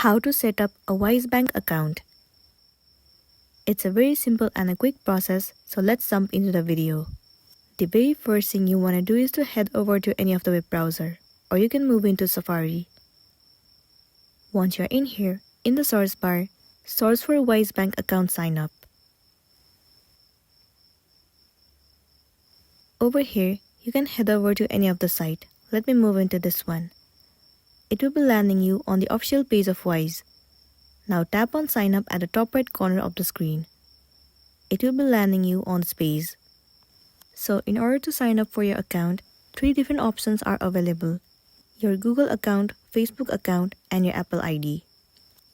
How to set up a Wise bank account. It's a very simple and a quick process, so let's jump into the video. The very first thing you want to do is to head over to any of the web browser, or you can move into Safari. Once you're in here, in the search bar, search for Wise bank account sign up. Over here, you can head over to any of the site. Let me move into this one. It will be landing you on the official page of Wise. Now tap on sign up at the top right corner of the screen. It will be landing you on this page. So in order to sign up for your account, 3 different options are available. Your Google account, Facebook account, and your Apple ID.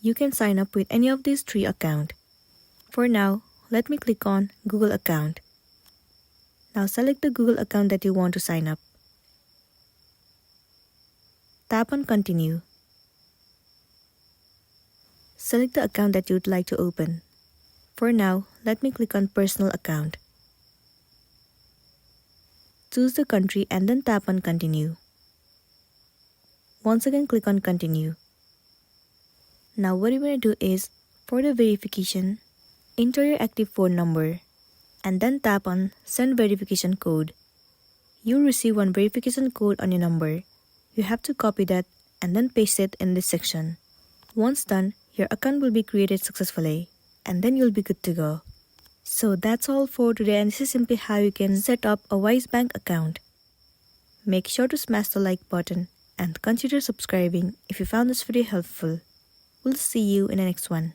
You can sign up with any of these 3 accounts. For now, let me click on Google account. Now select the Google account that you want to sign up. Tap on continue. Select the account that you'd like to open. For now, let me click on personal account. Choose the country and then tap on continue. Once again click on continue. Now what you want to do is, for the verification, enter your active phone number and then tap on send verification code. You'll receive one verification code on your number. You have to copy that and then paste it in this section. Once done, your account will be created successfully and then you'll be good to go. So that's all for today, and this is simply how you can set up a Wise bank account. Make sure to smash the like button and consider subscribing if you found this video helpful. We'll see you in the next one.